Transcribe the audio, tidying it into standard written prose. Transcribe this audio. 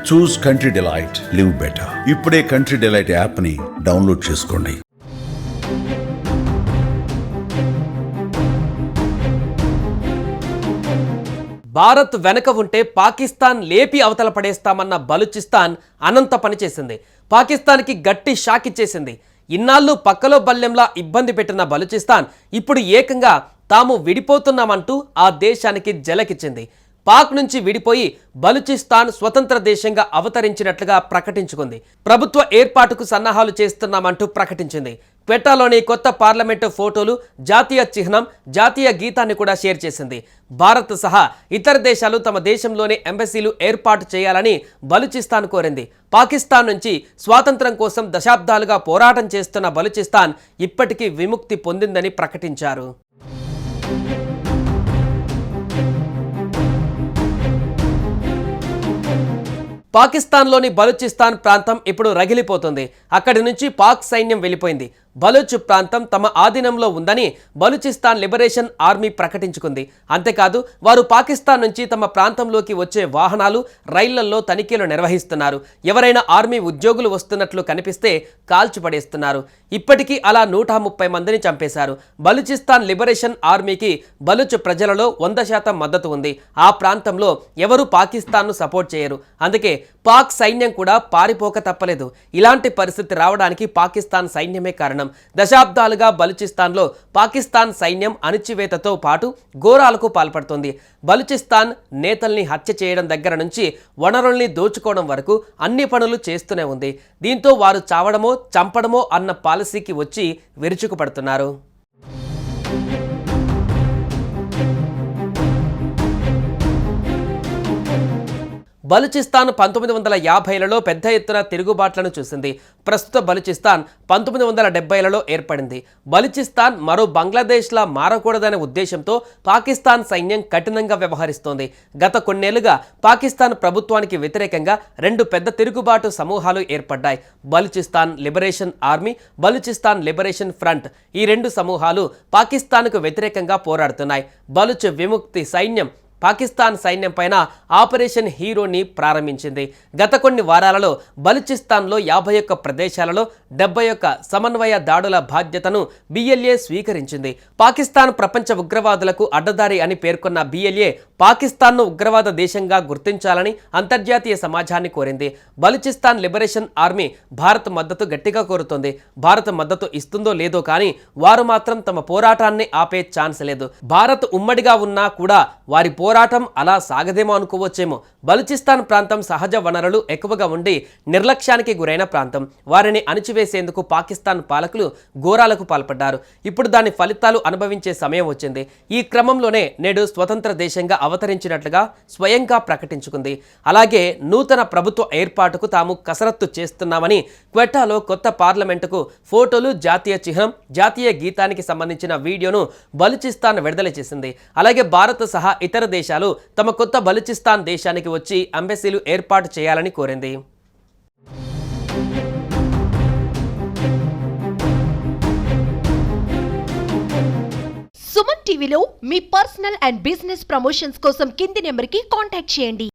చూస్ country delight, live better. ఇప్పుడే country delight app ని download చేసుకోండి. భారత్ వెనక ఉంటే పాకిస్తాన్ లేపి అవతల పడేస్తామన్న బలూచిస్తాన్ అనంత పనిచేసింది. పాకిస్తాన్కి గట్టి షాక్ ఇచ్చేసింది. ఇన్నాళ్ళు పక్కలో బల్లెంలా ఇబ్బంది పెట్టిన బలూచిస్తాన్ ఇప్పుడు ఏకంగా తాము విడిపోతున్నామంటూ ఆ దేశానికి జలకిచ్చింది. పాక్ నుంచి విడిపోయి బలూచిస్తాన్ స్వతంత్ర దేశంగా అవతరించినట్లుగా ప్రకటించుకుంది. ప్రభుత్వ ఏర్పాటుకు సన్నాహాలు చేస్తున్నామంటూ ప్రకటించింది. క్వెటాలోని కొత్త పార్లమెంటు ఫోటోలు, జాతీయ చిహ్నం, జాతీయ గీతాన్ని కూడా షేర్ చేసింది. భారత్ సహా ఇతర దేశాలు తమ దేశంలోనే ఎంబసీలు ఏర్పాటు చేయాలని బలూచిస్తాన్ కోరింది. పాకిస్తాన్ నుంచి స్వాతంత్రం కోసం దశాబ్దాలుగా పోరాటం చేస్తున్న బలూచిస్తాన్ ఇప్పటికీ విముక్తి పొందిందని ప్రకటించారు. పాకిస్తాన్లోని బలూచిస్తాన్ ప్రాంతం ఇప్పుడు రగిలిపోతుంది. అక్కడి నుంచి పాక్ సైన్యం వెళ్ళిపోయింది. బలూచ్ ప్రాంతం తమ ఆధీనంలో ఉందని బలూచిస్తాన్ లిబరేషన్ ఆర్మీ ప్రకటించుకుంది. అంతేకాదు వారు పాకిస్తాన్ నుంచి తమ ప్రాంతంలోకి వచ్చే వాహనాలు, రైళ్లలో తనిఖీలు నిర్వహిస్తున్నారు. ఎవరైనా ఆర్మీ ఉద్యోగులు వస్తున్నట్లు కనిపిస్తే కాల్చిపడేస్తున్నారు. ఇప్పటికీ అలా 130 మందిని చంపేశారు. బలూచిస్తాన్ లిబరేషన్ ఆర్మీకి బలూచ్ ప్రజలలో 100% మద్దతు ఉంది. ఆ ప్రాంతంలో ఎవరు పాకిస్తాన్ను సపోర్ట్ చేయరు. అందుకే పాక్ సైన్యం కూడా పారిపోక తప్పలేదు. ఇలాంటి పరిస్థితి రావడానికి పాకిస్తాన్ సైన్యమే కారణం. దశాబ్దాలుగా బలూచిస్తాన్లో పాకిస్తాన్ సైన్యం అణచివేతతో పాటు ఘోరాలకు పాల్పడుతోంది. బలూచిస్తాన్ నేతల్ని హత్య చేయడం దగ్గర నుంచి వనరుల్ని దోచుకోవడం వరకు అన్ని పనులు చేస్తూనే ఉంది. దీంతో వారు చావడమో చంపడమో అన్న పాలసీకి వచ్చి విరుచుకుపడుతున్నారు. బలూచిస్తాన్ 1950లలో పెద్ద ఎత్తున తిరుగుబాట్లను చూసింది. ప్రస్తుత బలూచిస్తాన్ 1970లలో ఏర్పడింది. బలూచిస్తాన్ మరో బంగ్లాదేశ్లా మారకూడదనే ఉద్దేశంతో పాకిస్తాన్ సైన్యం కఠినంగా వ్యవహరిస్తోంది. గత కొన్నేళ్లుగా పాకిస్తాన్ ప్రభుత్వానికి వ్యతిరేకంగా 2 పెద్ద తిరుగుబాటు సమూహాలు ఏర్పడ్డాయి. Balochistan liberation army, Balochistan liberation front. ఈ 2 సమూహాలు పాకిస్తాన్కు వ్యతిరేకంగా పోరాడుతున్నాయి. బలూచ్ విముక్తి సైన్యం పాకిస్తాన్ సైన్యం పైన ఆపరేషన్ హీరోని ప్రారంభించింది. గత కొన్ని వారాలలో బలూచిస్తాన్లో 51 ప్రదేశాలలో 71 సమన్వయ దాడుల బాధ్యతను BLA స్వీకరించింది. పాకిస్తాన్ ప్రపంచ ఉగ్రవాదులకు అడ్డదారి అని పేర్కొన్న BLA పాకిస్తాన్ను ఉగ్రవాద దేశంగా గుర్తించాలని అంతర్జాతీయ సమాజాన్ని కోరింది. బలూచిస్తాన్ లిబరేషన్ ఆర్మీ భారత్ మద్దతు గట్టిగా కోరుతోంది. భారత్ మద్దతు ఇస్తుందో లేదో కానీ వారు మాత్రం తమ పోరాటాన్ని ఆపే ఛాన్స్ లేదు. భారత్ ఉమ్మడిగా ఉన్నా కూడా వారి పోరాటం అలా సాగదేమో అనుకోవచ్చేమో. బలూచిస్తాన్ ప్రాంతం సహజ వనరులు ఎక్కువగా ఉండి నిర్లక్ష్యానికి గురైన ప్రాంతం. వారిని అణిచివేసేందుకు పాకిస్తాన్ పాలకులు ఘోరాలకు పాల్పడ్డారు. ఇప్పుడు దాని ఫలితాలు అనుభవించే సమయం వచ్చింది. ఈ క్రమంలోనే నేడు స్వతంత్ర దేశంగా అవతరించినట్లుగా స్వయంగా ప్రకటించుకుంది. అలాగే నూతన ప్రభుత్వ ఏర్పాటుకు తాము కసరత్తు చేస్తున్నామని క్వెటాలో కొత్త పార్లమెంటుకు ఫోటోలు, జాతీయ చిహ్నం, జాతీయ గీతానికి సంబంధించిన వీడియోను బలూచిస్తాన్ విడుదల చేసింది. అలాగే భారత్ సహా ఇతర దేశాలు తమ కొత్త బలూచిస్తాన్ దేశానికి వచ్చి ఎంబసీలు ఏర్పాటు చేయాలని కోరింది. సుమన్ టీవీలో మీ పర్సనల్ అండ్ బిజినెస్ ప్రమోషన్స్ కోసం కింది నెంబర్కి కాంటాక్ట్ చేయండి.